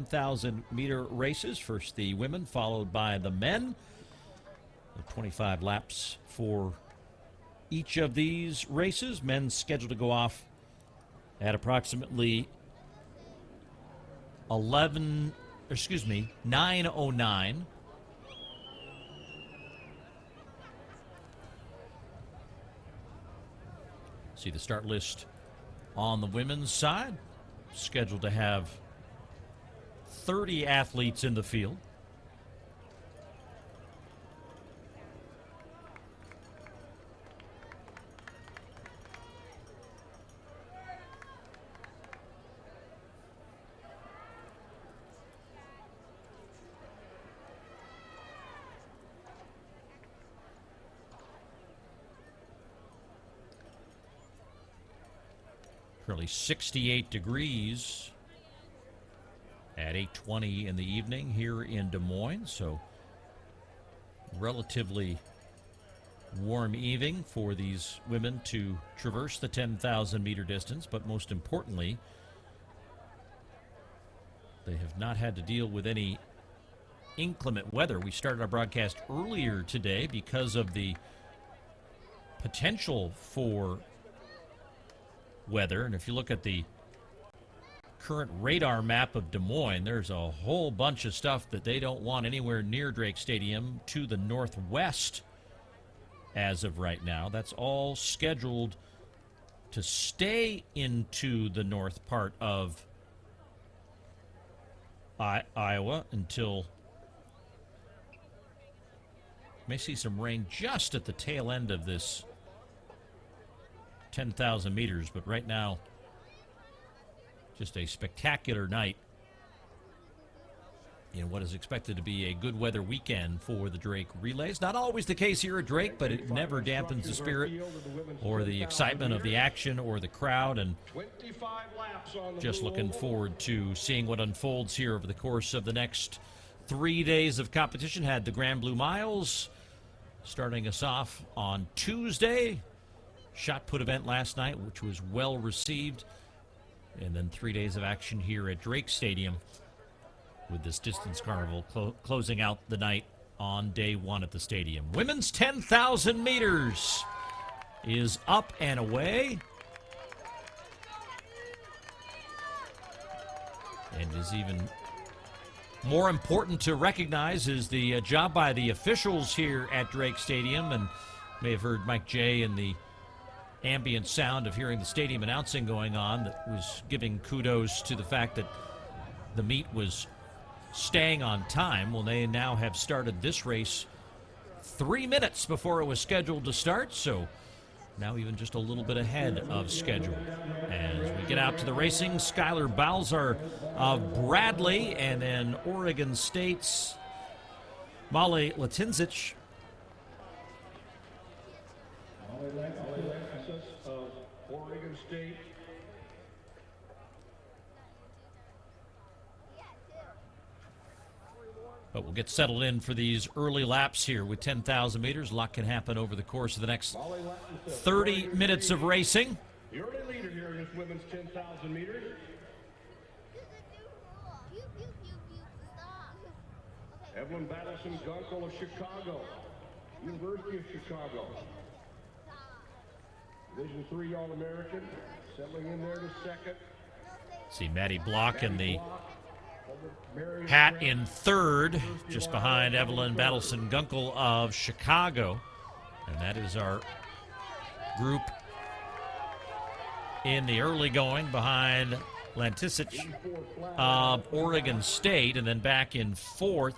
10,000-meter races. First the women, followed by the men. 25 laps for each of these races. Men's scheduled to go off at approximately 9:09. See the start list on the women's side. Scheduled to have 30 athletes in the field. Currently 68 degrees at 8:20 in the evening here in Des Moines, so relatively warm evening for these women to traverse the 10,000-meter distance, but most importantly, they have not had to deal with any inclement weather. We started our broadcast earlier today because of the potential for weather, and if you look at the current radar map of Des Moines, there's a whole bunch of stuff that they don't want anywhere near Drake Stadium to the northwest as of right now. That's all scheduled to stay into the north part of Iowa until may see some rain just at the tail end of this 10,000 meters, but right now, just a spectacular night in what is expected to be a good weather weekend for the Drake relays. Not always the case here at Drake, but it never dampens the spirit or the excitement of the action or the crowd, and just looking forward to seeing what unfolds here over the course of the next 3 days of competition. Had the Grand Blue Miles starting us off on Tuesday. Shot put event last night, which was well received. And then 3 days of action here at Drake Stadium with this distance carnival closing out the night on day one at the stadium. Women's 10,000 meters is up and away. And is even more important to recognize is the job by the officials here at Drake Stadium. And you may have heard Mike J in the ambient sound of hearing the stadium announcing going on that was giving kudos to the fact that the meet was staying on time. Well, they now have started this race 3 minutes before it was scheduled to start, so now even just a little bit ahead of schedule. As we get out to the racing, Skylar Balzar of Bradley, and then Oregon State's Molly Latinzich of Oregon State. But we'll get settled in for these early laps here with 10,000 meters. A lot can happen over the course of the next 30 minutes of racing. The early leader here in this women's 10,000 meters. Evelyn Battleson Gunkel of Chicago, University of Chicago. Division III All-American, settling in there to second. See Maddie Block in the hat in third, just behind Evelyn Battleson Gunkel of Chicago. And that is our group in the early going behind Lantisich of Oregon State. And then back in fourth,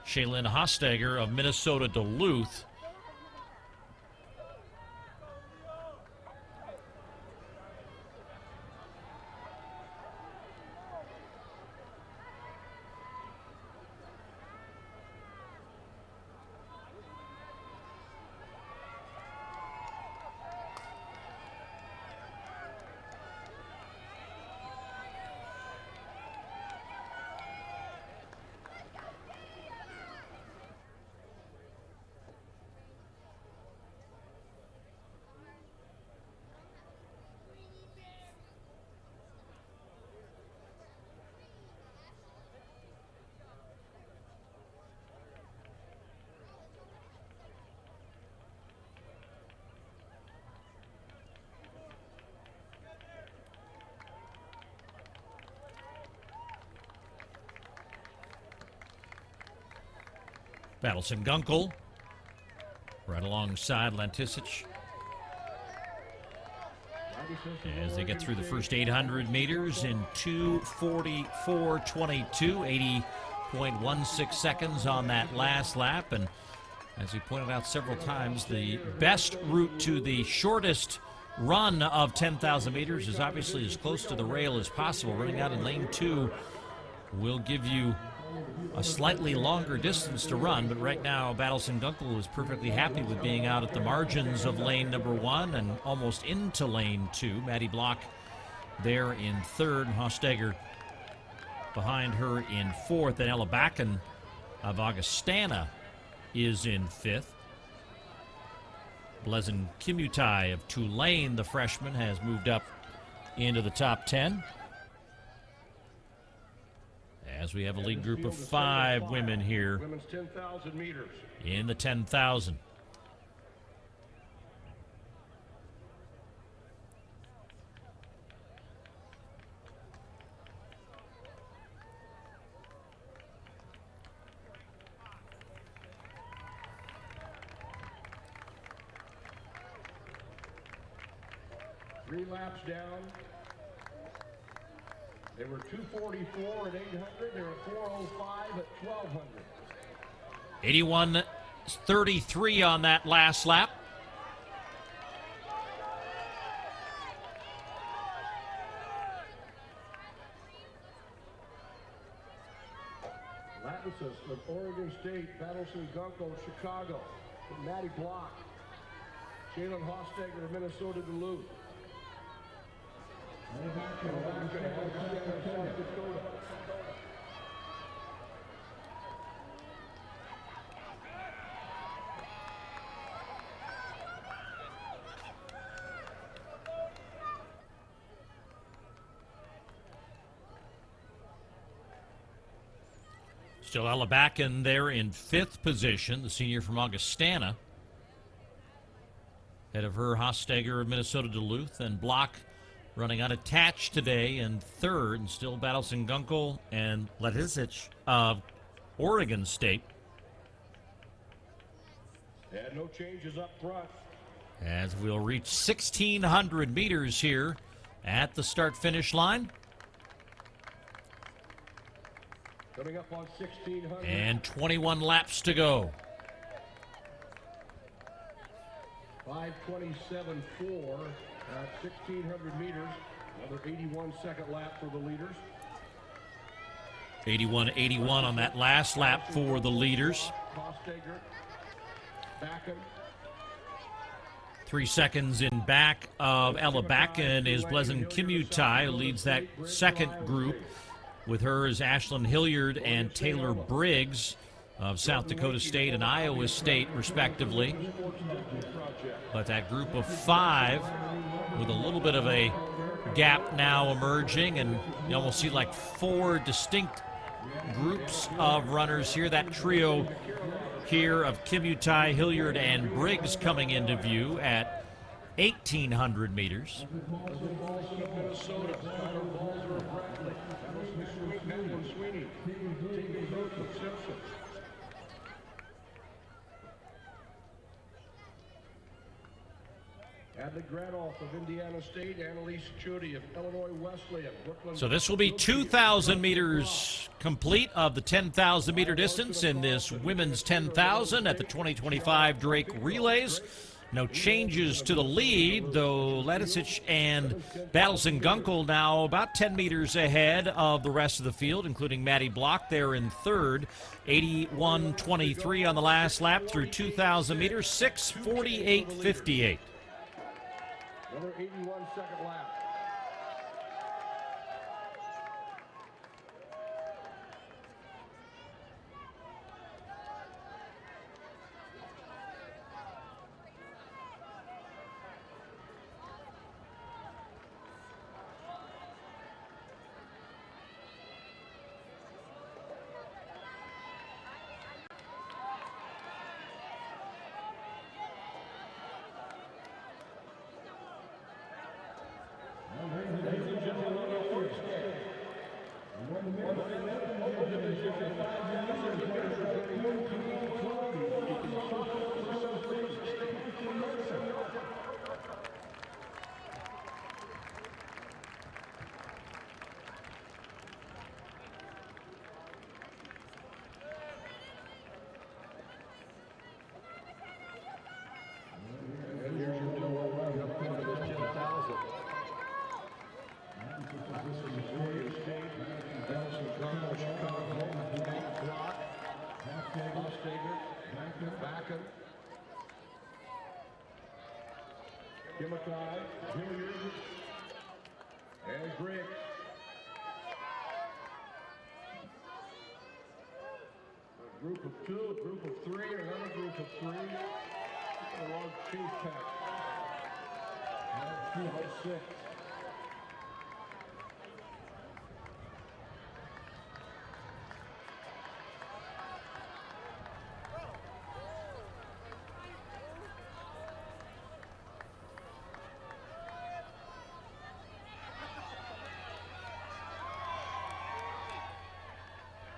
Shaylin Hostegger of Minnesota Duluth. Battleson Gunkel right alongside Lentisic as they get through the first 800 meters in 2:44.22, 80.16 seconds on that last lap. And as he pointed out several times, the best route to the shortest run of 10,000 meters is obviously as close to the rail as possible. Running out in lane 2 will give you a slightly longer distance to run, but right now Battleson Gunkel is perfectly happy with being out at the margins of lane number 1 and almost into lane 2. Maddie Block there in 3rd, Hossteger behind her in 4th, and Ella Bakken of Augustana is in 5th. Blezin Kimutai of Tulane, the freshman, has moved up into the top 10. As we have a lead group of 5 women here Women's 10,000 meters. in the 10,000. Three laps down. They were 2:44 at 800. They were 4:05 at 1,200. 81.33 on that last lap. Lattices of Oregon State, Battleson Gunkel, Chicago, Maddie Block, Jalen Hossteger of Minnesota Duluth. Still Ella Bakken there in 5th position, the senior from Augustana. Ahead of her, Hossteger of Minnesota Duluth, and Block running unattached today in 3rd, and still Battleson Gunkel and Lentisic of Oregon State. And no changes up front. As we'll reach 1,600 meters here at the start-finish line. Coming up on 1,600. And 21 laps to go. 5:27.4 at 1,600 meters. Another 81-second lap for the leaders. 81.81 on that last lap for the leaders. Hossteger, Bakken. 3 seconds in back of Ella Bakken is Blezin Kimutai, who leads that second group. With her is Ashlyn Hilliard and Taylor Briggs of South Dakota State and Iowa State, respectively. But that group of 5 with a little bit of a gap now emerging, and you almost see like 4 distinct groups of runners here. That trio here of Kimutai, Hilliard, and Briggs coming into view at 1,800 meters. Adley Granoff of Indiana State, Annalise Chudy of Illinois Wesleyan, Brooklyn. So this will be 2,000 meters complete of the 10,000 meter distance in this women's 10,000 at the 2025 Drake Relays. No changes to the lead, though Lentisic and Battleson Gunkel now about 10 meters ahead of the rest of the field, including Maddie Block there in 3rd. 81.23 on the last lap through 2,000 meters, 6:48.58. Another 81-second lap. Gunko, Chicago. Block. Hostager. Backen. Kimitai. Hilliard. And Griggs. A group of two, a group of three, another group of three. A long chase pack. And 206.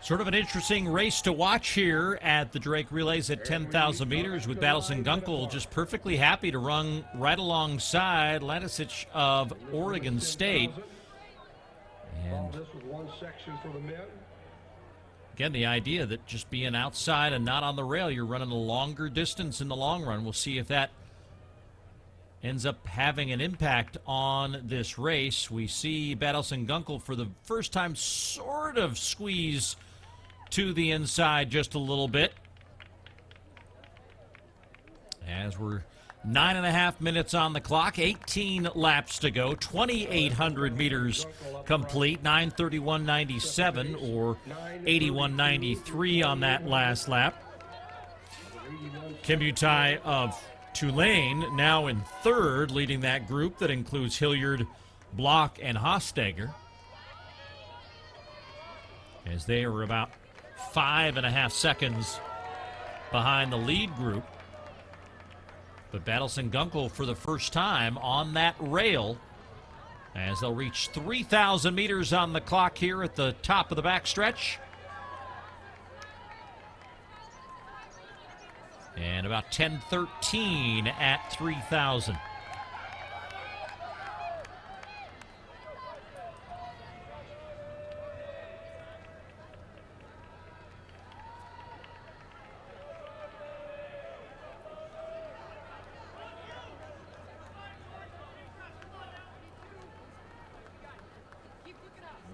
Sort of an interesting race to watch here at the Drake Relays at 10,000 meters, with Battleston Gunkel just perfectly happy to run right alongside Latisic of Oregon State. And again, the idea that just being outside and not on the rail, you're running a longer distance in the long run. We'll see if that ends up having an impact on this race. We see Battleston Gunkel for the first time sort of squeeze to the inside just a little bit, as we're 9.5 minutes on the clock, 18 laps to go, 2,800 meters complete, 9:31.97 or 81.93 on that last lap. Kimitai of Tulane now in third, leading that group that includes Hilliard, Block, and Hostager, as they are about 5.5 seconds behind the lead group. But Battleston Gunkel for the first time on that rail, as they'll reach 3,000 meters on the clock here at the top of the backstretch. And about 10:13 at 3,000.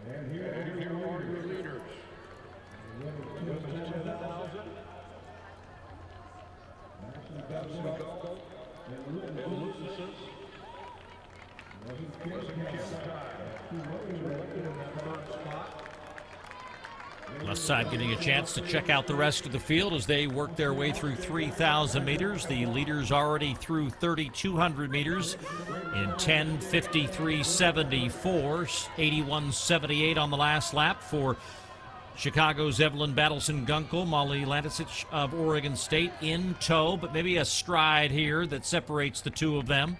And here are your leaders. Women's 10,000. Battleston Gunkel and Lucis. Left side getting a chance to check out the rest of the field as they work their way through 3,000 meters. The leaders already through 3,200 meters in 10:53.74, 81.78 on the last lap for Chicago's Evelyn Battleston Gunkel. Molly Latisic of Oregon State in tow, but maybe a stride here that separates the two of them.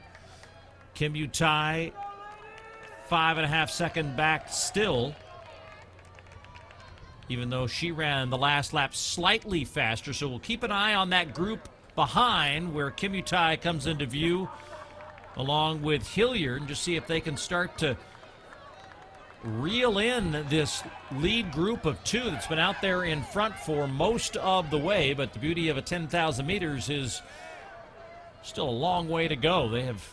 Kimitai 5.5 seconds back still, even though she ran the last lap slightly faster. So we'll keep an eye on that group behind where Kimitai comes into view along with Hilliard, and just see if they can start to reel in this lead group of two that's been out there in front for most of the way. But the beauty of a 10,000 meters is still a long way to go. They have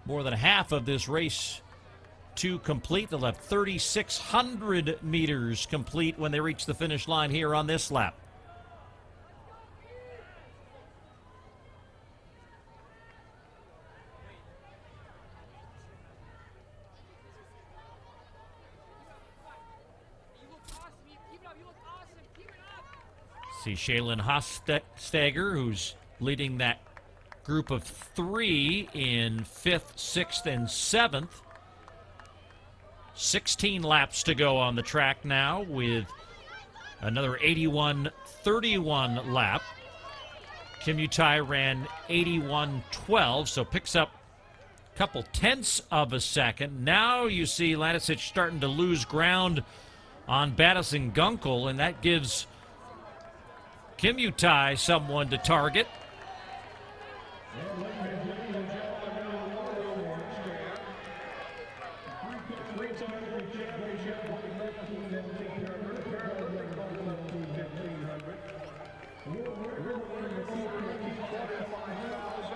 more than half of this race to complete. They'll have 3,600 meters complete when they reach the finish line here on this lap. See Shaylin Hostager, who's leading that group of three in 5th, 6th, and 7th. 16 laps to go on the track now, with another 81.31 lap. Kimitai ran 81.12, so picks up a couple tenths of a second. Now you see Latisic starting to lose ground on Battleston Gunkel, and that gives Kimitai someone to target.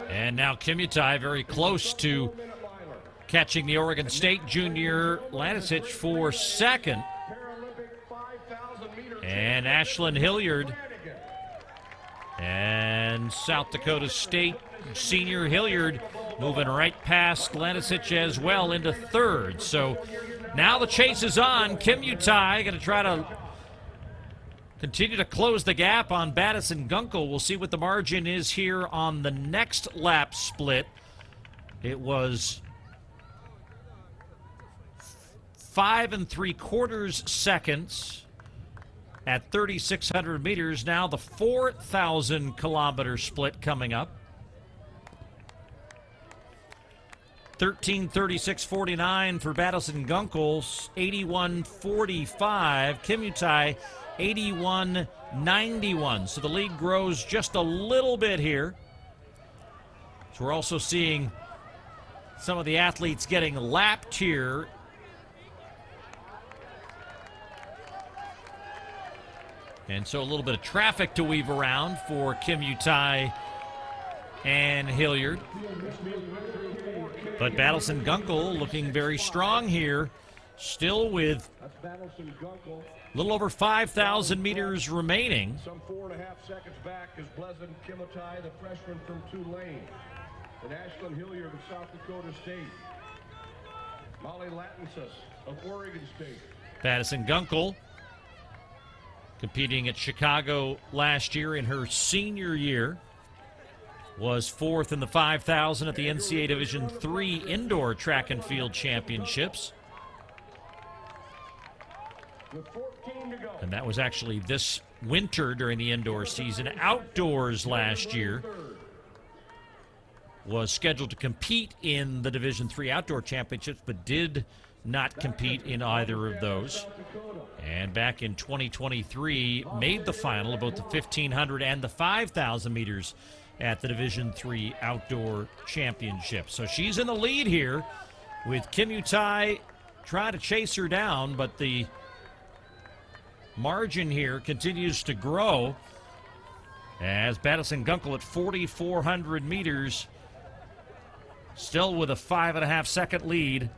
And now Kimitai very close to catching the Oregon State junior Latisic for second. And Ashlyn Hilliard and South Dakota State senior Hilliard moving right past Lanisic as well into third. So now the chase is on. Kim Utai going to try to continue to close the gap on Battis and Gunkel. We'll see what the margin is here on the next lap split. It was 5 3/4 seconds at 3,600 meters. Now the 4,000 kilometer split coming up. 13:36.49 for Battis and Gunkel, 81.45. Kim Utai, 81.91. So the lead grows just a little bit here. So we're also seeing some of the athletes getting lapped here. And so a little bit of traffic to weave around for Kim Utai and Hilliard. But Battis and Gunkel looking very strong here, still with a little over 5,000 meters remaining. Some 4.5 seconds back is Pleasant Kimitai, the freshman from Tulane. And Ashlyn Hilliard of South Dakota State. Molly Latensas of Oregon State. Battis and Gunkel competing at Chicago last year in her senior year. Was fourth in the 5,000 at the NCAA Division III Indoor Track and Field Championships. And that was actually this winter during the indoor season. Outdoors last year was scheduled to compete in the Division III Outdoor Championships, but did not compete in either of those. And back in 2023, made the final of both the 1,500 and the 5,000 meters at the Division III Outdoor Championship. So she's in the lead here with Kim Utai trying to chase her down, but the margin here continues to grow as Battis and Gunkel at 4,400 meters, still with a 5.5 second lead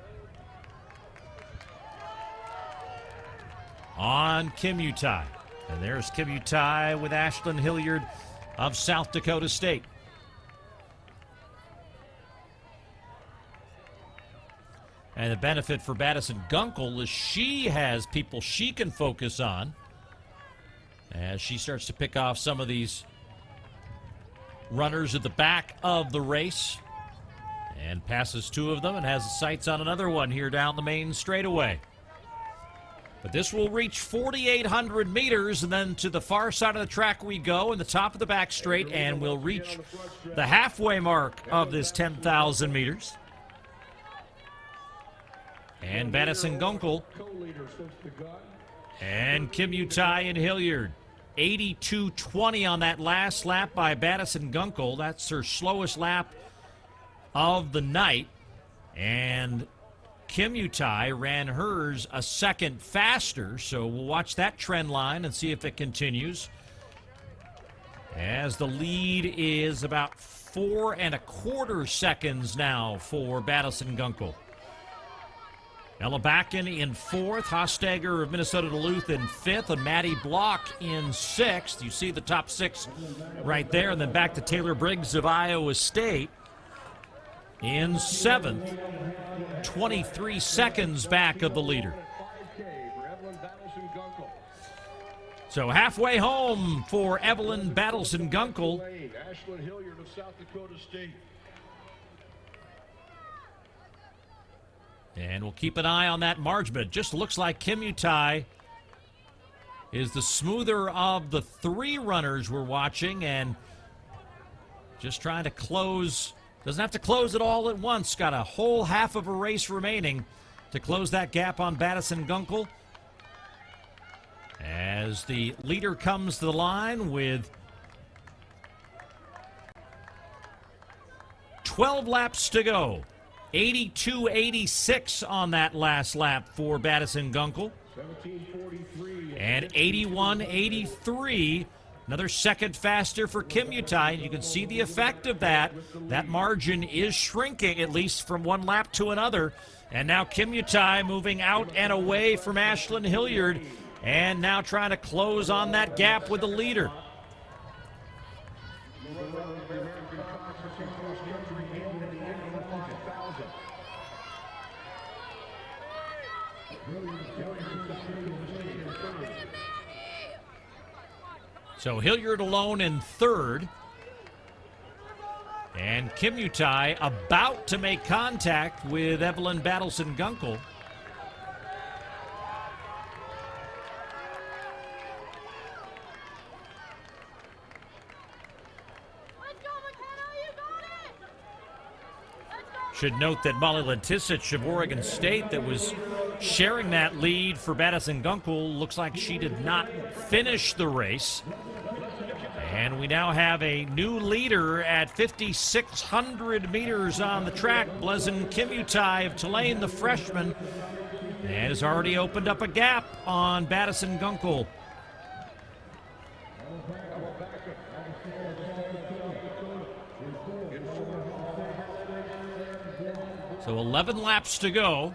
on Kim Utai. And there's Kim Utai with Ashlyn Hilliard of South Dakota State. And the benefit for Battis and Gunkel is she has people she can focus on as she starts to pick off some of these runners at the back of the race and passes two of them and has the sights on another one here down the main straightaway. But this will reach 4,800 meters, and then to the far side of the track we go, in the top of the back straight, and we'll reach the halfway mark of this 10,000 meters. And Battis and Gunkel and Kim Utai and Hilliard. 82.20 on that last lap by Battis and Gunkel. That's her slowest lap of the night. And Kim Utai ran hers a second faster, so we'll watch that trend line and see if it continues. As the lead is about 4.25 seconds now for Battis and Gunkel. Ella Bakken in fourth, Hostager of Minnesota Duluth in fifth, and Maddie Block in sixth. You see the top six right there, and then back to Taylor Briggs of Iowa State in seventh. 23 seconds back of the leader. So halfway home for Evelyn Battis and Gunkel. Ashlyn Hilliard of South Dakota State. And we'll keep an eye on that margin, but it just looks like Kim Utai is the smoother of the three runners we're watching, and just trying to close. Doesn't have to close it all at once. Got a whole half of a race remaining to close that gap on Battis and Gunkel. As the leader comes to the line with 12 laps to go. 82.86 on that last lap for Battis and Gunkel. And 81.83. Another second faster for Kim Utai, and you can see the effect of that. That margin is shrinking, at least from one lap to another. And now Kim Utai moving out and away from Ashlyn Hilliard And now trying to close on that gap with the leader. So Hilliard alone in third. And Kimutai about to make contact with Evelyn Battleson-Gunkel. Should note that Molly Letisich of Oregon State, that was sharing that lead for Battleson-Gunkel, looks like she did not finish the race. And we now have a new leader at 5,600 meters on the track. Blezin Kimutai of Tulane, the freshman, and has already opened up a gap on Battleson-Gunkel. So 11 laps to go.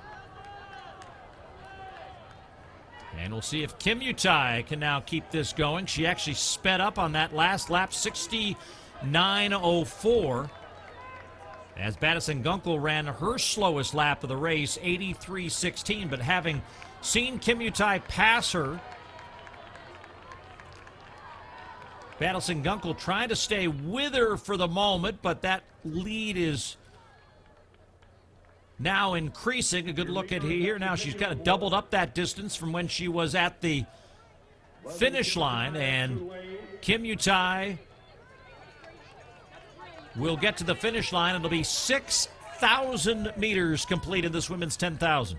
And we'll see if Kimutai can now keep this going. She actually sped up on that last lap, 69.04. As Battleson-Gunkel ran her slowest lap of the race, 83.16. But having seen Kimutai pass her, Battleson-Gunkel trying to stay with her for the moment, but that lead is now increasing. A good look at here. Now she's kind of doubled up that distance from when she was at the finish line. And Kimutai will get to the finish line. It'll be 6,000 meters complete in this women's 10,000.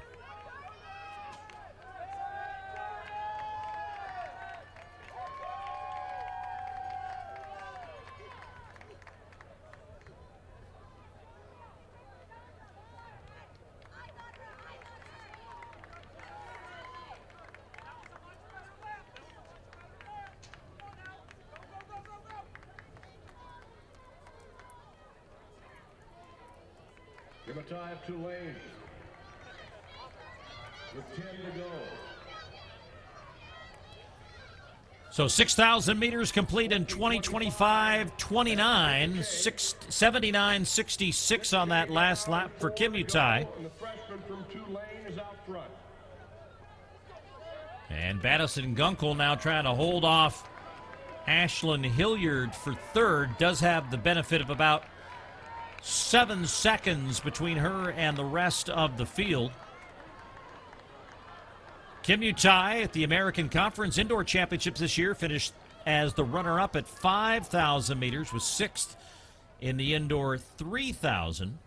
Kimutai of Tulane with 10 to go. So 6,000 meters complete in 2025, 29, 79.66 on that last lap for Kimutai. And the freshman from Tulane is out front. And Battleson-Gunkel now trying to hold off Ashlyn Hilliard for third. Does have the benefit of about 7 seconds between her and the rest of the field. Kimutai at the American Conference Indoor Championships this year finished as the runner-up at 5,000 meters, was sixth in the indoor 3,000.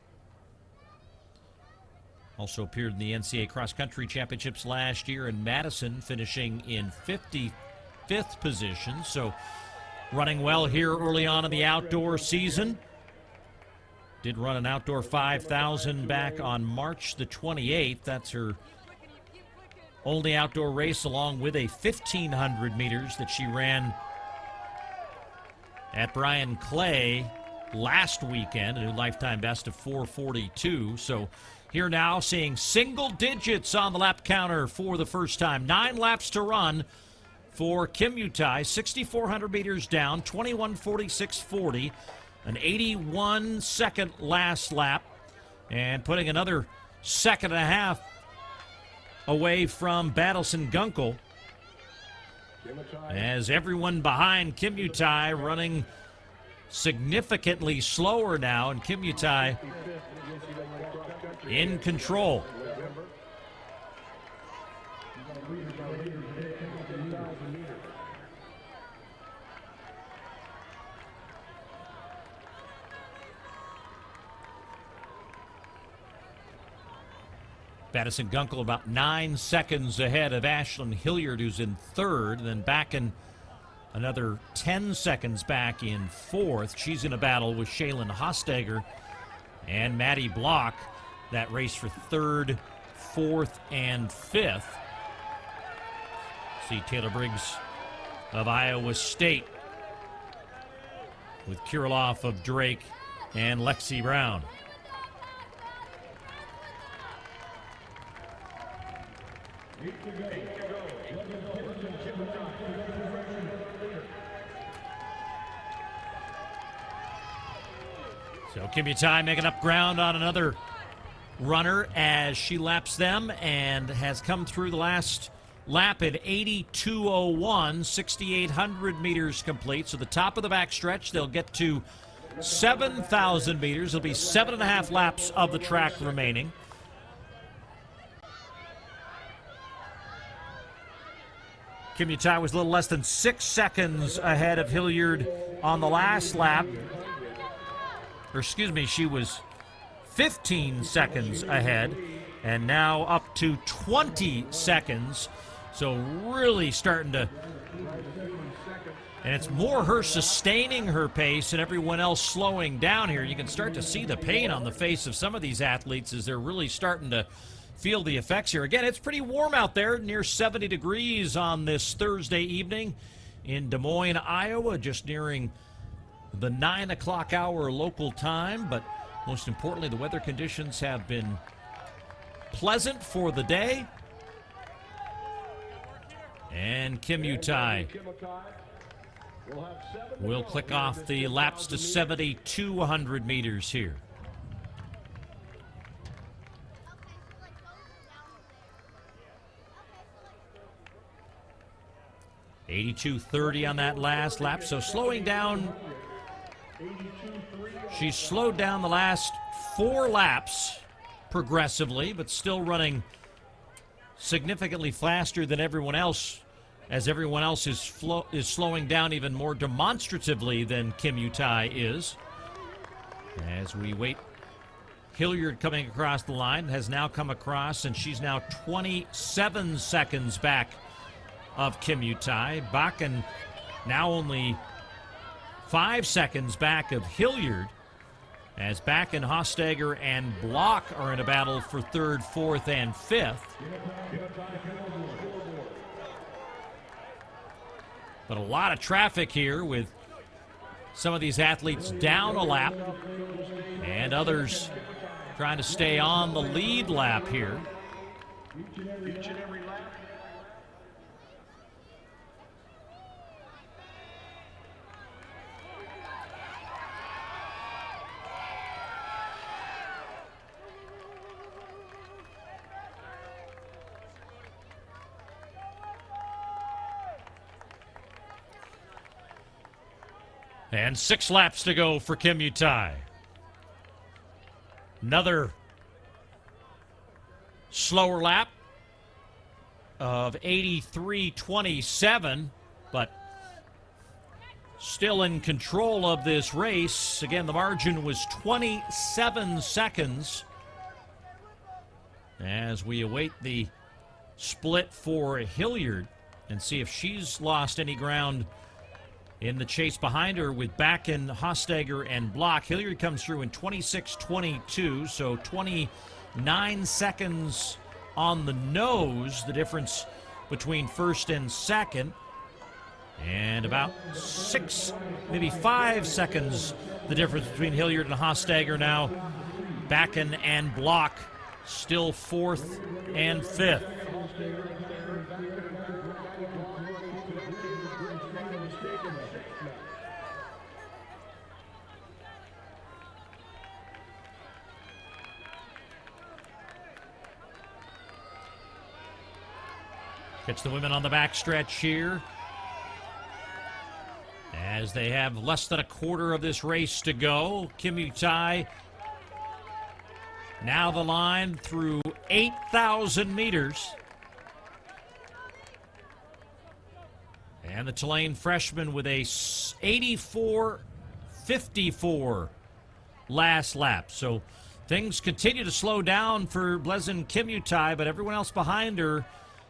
Also appeared in the NCAA Cross Country Championships last year in Madison, finishing in 55th position. So running well here early on in the outdoor season. Did run an outdoor 5,000 back on March the 28th. That's her only outdoor race, along with a 1,500 meters that she ran at Brian Clay last weekend, a new lifetime best of 4:42. So here now seeing single digits on the lap counter for the first time. 9 laps to run for Kimutai, 6,400 meters down, 21:46.40, an 81-second last lap, and putting another second and a half away from Battleson-Gunkel, as everyone behind Kimutai running significantly slower now, and Kimutai in control. Battleson-Gunkel about 9 seconds ahead of Ashlyn Hilliard, who's in third, and then back in another 10 seconds back in fourth. She's in a battle with Shaylin Hosteger and Maddie Block. That race for third, fourth, and fifth. See Taylor Briggs of Iowa State with Kirilloff of Drake and Lexi Brown. So Kimutai making up ground on another runner as she laps them and has come through the last lap at 82:01, 6,800 meters complete. So the top of the backstretch, they'll get to 7,000 meters. There'll be 7.5 laps of the track remaining. Kimutai was a little less than 6 seconds ahead of Hilliard on the last lap. Or excuse me, she was 15 seconds ahead and now up to 20 seconds. So really starting to, and it's more her sustaining her pace and everyone else slowing down here. You can start to see the pain on the face of some of these athletes as they're really starting to feel the effects here. Again, it's pretty warm out there, near 70 degrees on this Thursday evening in Des Moines, Iowa, just nearing the 9 o'clock hour local time. But most importantly, the weather conditions have been pleasant for the day. And Kimutai will click off the laps to 7,200 meters here. 82:30 on that last lap, so slowing down. She's slowed down the last 4 laps progressively, but still running significantly faster than everyone else, as everyone else is slowing down even more demonstratively than Kimutai is. As we wait, Hilliard coming across the line has now come across, and she's now 27 seconds back of Kimutai. Bakken now only 5 seconds back of Hilliard, as Bakken, Hostager, and Block are in a battle for 3rd, 4th, and 5th. But a lot of traffic here with some of these athletes down a lap and others trying to stay on the lead lap here. And 6 laps to go for Kimutai. Another slower lap of 83:27, but still in control of this race. Again, the margin was 27 seconds as we await the split for Hilliard and see if she's lost any ground in the chase behind her with Bakken, Hostager, and Block. Hilliard comes through in 26:22, so 29 seconds on the nose, the difference between first and second. And about 6, maybe 5 seconds, the difference between Hilliard and Hostager now. Bakken and Block still 4th and 5th. It's the women on the backstretch here, as they have less than a quarter of this race to go. Kimutai now the line through 8,000 meters. And the Tulane freshman with a 84:54 last lap. So things continue to slow down for Blezin Kimutai, but everyone else behind her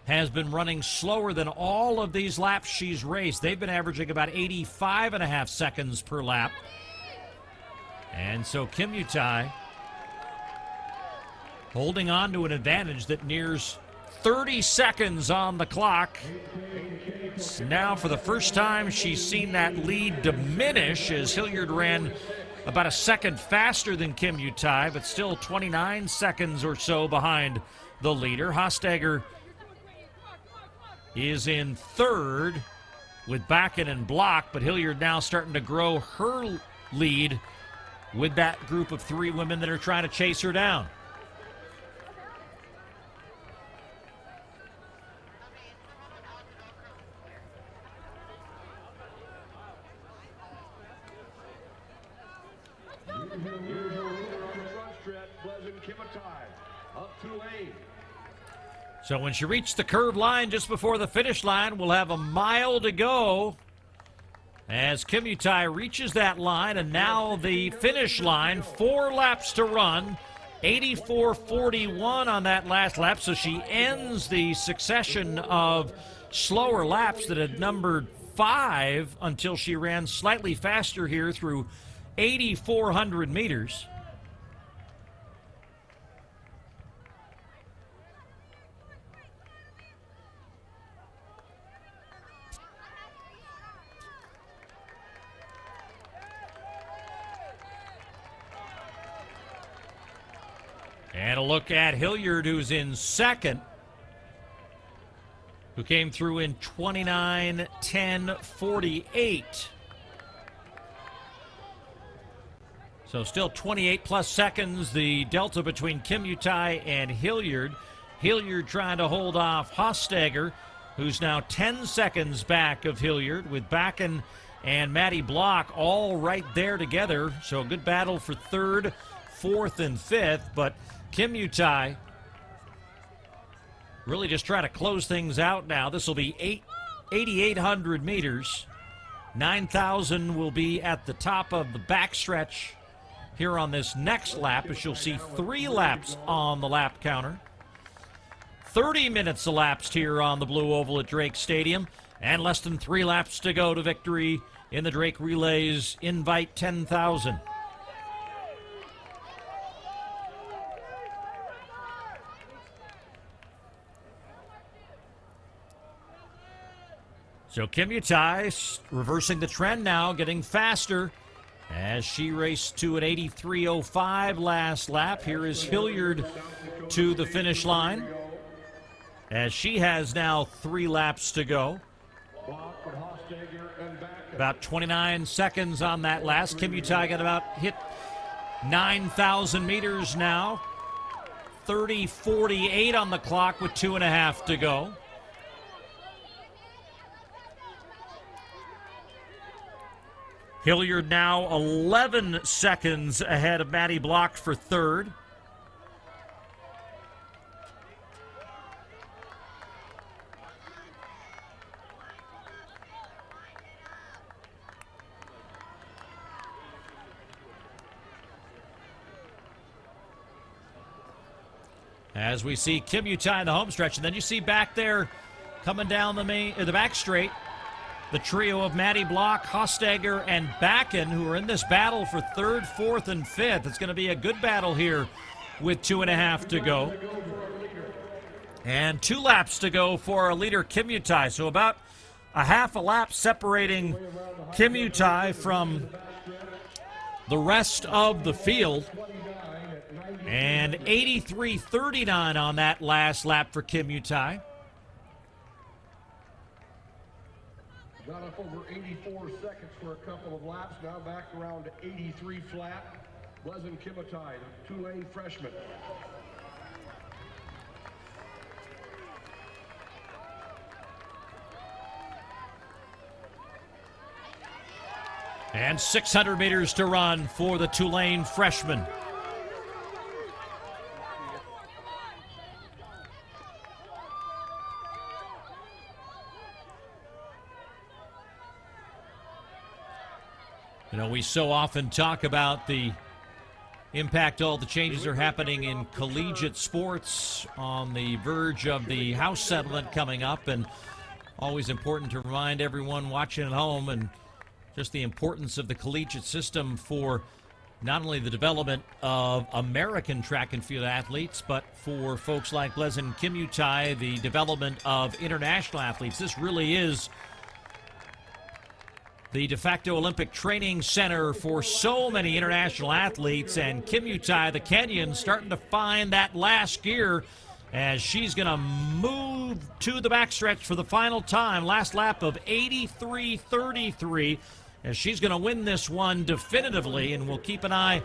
has been running slower than all of these laps she's raced. They've been averaging about 85.5 seconds per lap. And so Kimutai holding on to an advantage that nears 30 seconds on the clock. It's now for the first time she's seen that lead diminish, as Hilliard ran about a second faster than Kimutai, but still 29 seconds or so behind the leader. Hostager is in 3rd with Bakken and Block, but Hilliard now starting to grow her lead with that group of 3 women that are trying to chase her down. So when she reached the curve line just before the finish line, we'll have a mile to go as Kimutai reaches that line, and now the finish line, 4 laps to run, 84.41 on that last lap, so she ends the succession of slower laps that had numbered 5 until she ran slightly faster here through 8,400 meters. And a look at Hilliard, who's in second, who came through in 29:10.48. So still 28 plus seconds, the delta between Kimutai and Hilliard. Hilliard trying to hold off Hossteger, who's now 10 seconds back of Hilliard, with Bakken and Maddie Block all right there together. So a good battle for 3rd, 4th, and 5th, but Kimutai really just trying to close things out now. This will be 8,800 meters. 9,000 will be at the top of the backstretch here on this next lap, as you'll see 3 laps on the lap counter. 30 minutes elapsed here on the blue oval at Drake Stadium, and less than 3 laps to go to victory in the Drake Relays Invite 10,000. So Kimutai reversing the trend now, getting faster as she raced to an 83.05 last lap. Here is Hilliard to the finish line as she has now 3 laps to go. About 29 seconds on that last. Kimutai got about hit 9,000 meters now. 30.48 on the clock with 2.5 to go. Hilliard now 11 seconds ahead of Maddie Block for 3rd. As we see Kimutai in the home stretch, and then you see back there coming down the back straight, the trio of Maddie Block, Hossteger, and Bakken, who are in this battle for 3rd, 4th, and 5th. It's going to be a good battle here with 2.5 to go. And 2 laps to go for our leader, Kimutai. So about a half a lap separating Kimutai from the rest of the field. And 83.39 on that last lap for Kimutai. Got up over 84 seconds for a couple of laps, now back around to 83 flat. Pleasant Kimutai, the Tulane freshman. And 600 meters to run for the Tulane freshman. You know, we so often talk about the impact all the changes are happening in collegiate sports on the verge of the House settlement coming up, and always important to remind everyone watching at home and just the importance of the collegiate system for not only the development of American track and field athletes, but for folks like Pleasant Kimutai, the development of international athletes. This really is the de facto Olympic training center for so many international athletes, and Kimutai, the Kenyan, starting to find that last gear as she's going to move to the backstretch for the final time. Last lap of 83.33. as she's going to win this one definitively, and we'll keep an eye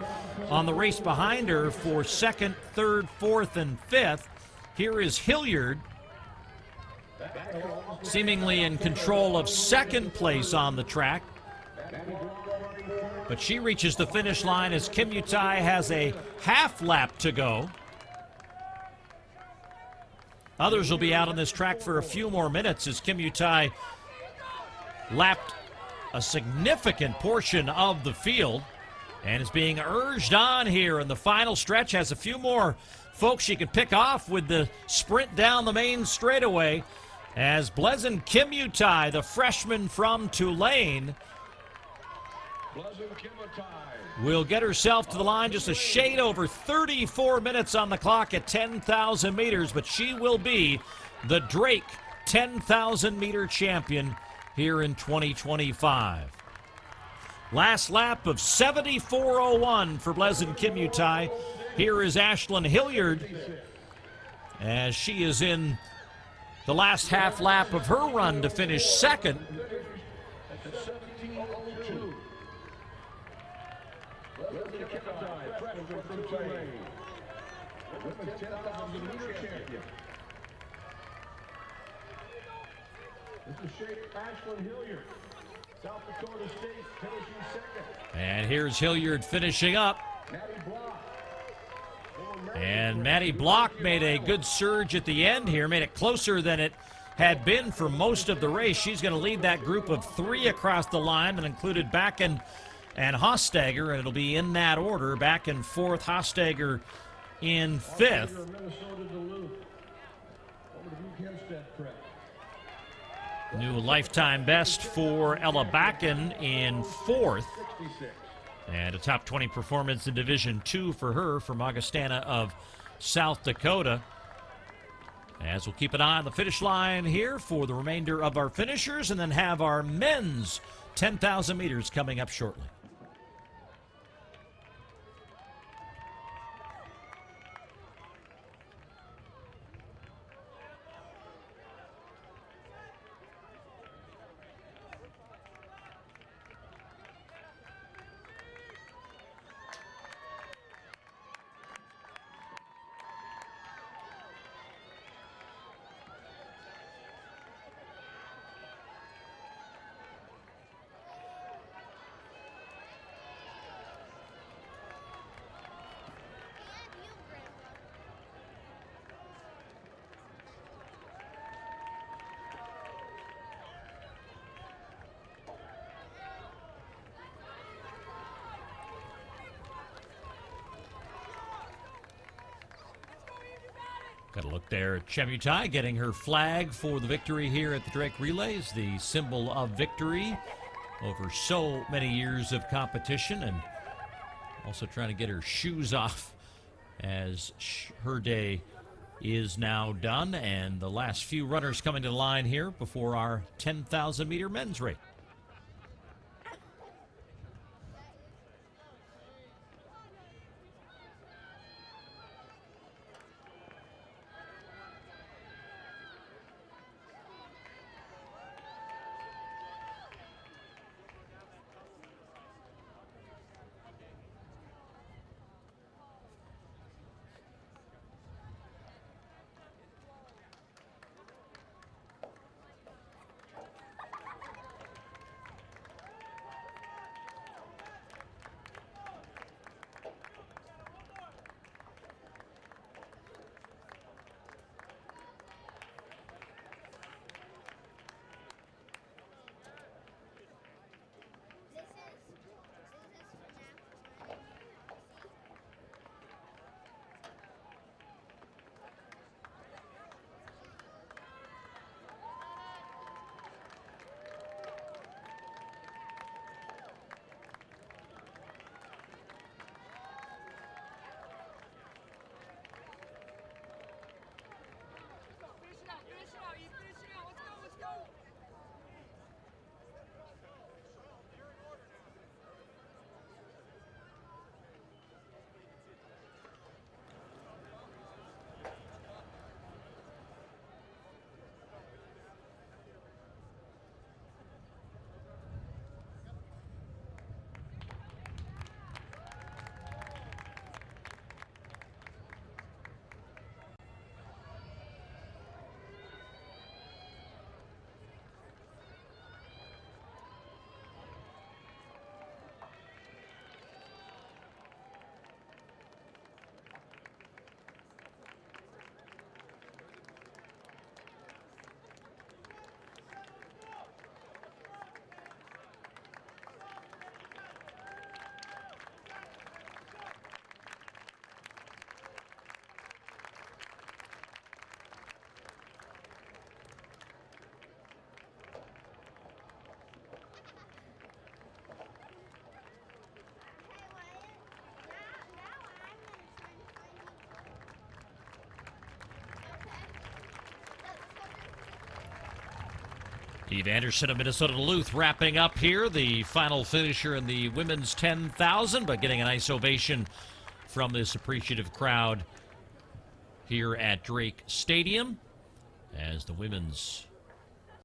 on the race behind her for second, third, fourth, and fifth. Here is Hilliard, seemingly in control of second place on the track. But she reaches the finish line as Kim Utai has a half lap to go. Others will be out on this track for a few more minutes as Kim Utai lapped a significant portion of the field and is being urged on here in the final stretch. Has a few more folks she can pick off with the sprint down the main straightaway as Blezin Kim Utai, the freshman from Tulane, will get herself to the line just a shade over 34 minutes on the clock at 10,000 meters, but she will be the Drake 10,000 meter champion here in 2025. Last lap of 74.01 for Blezin Kim Utai. Here is Ashlyn Hilliard as she is in the last half lap of her run to finish second. And here's Hilliard finishing up. And Maddie Block made a good surge at the end here, made it closer than it had been for most of the race. She's going to lead that group of three across the line that included Bakken and Hostager, and it'll be in that order. Bakken fourth, Hostager in fifth. New lifetime best for Ella Bakken in fourth. And a top 20 performance in Division II for her from Augustana of South Dakota. As we'll keep an eye on the finish line here for the remainder of our finishers and then have our men's 10,000 meters coming up shortly. Got a look there at Chemutai getting her flag for the victory here at the Drake Relays, the symbol of victory over so many years of competition, and also trying to get her shoes off as her day is now done, and the last few runners coming to the line here before our 10,000 meter men's race. Eve Anderson of Minnesota Duluth wrapping up here, the final finisher in the women's 10,000, but getting a nice ovation from this appreciative crowd here at Drake Stadium as the women's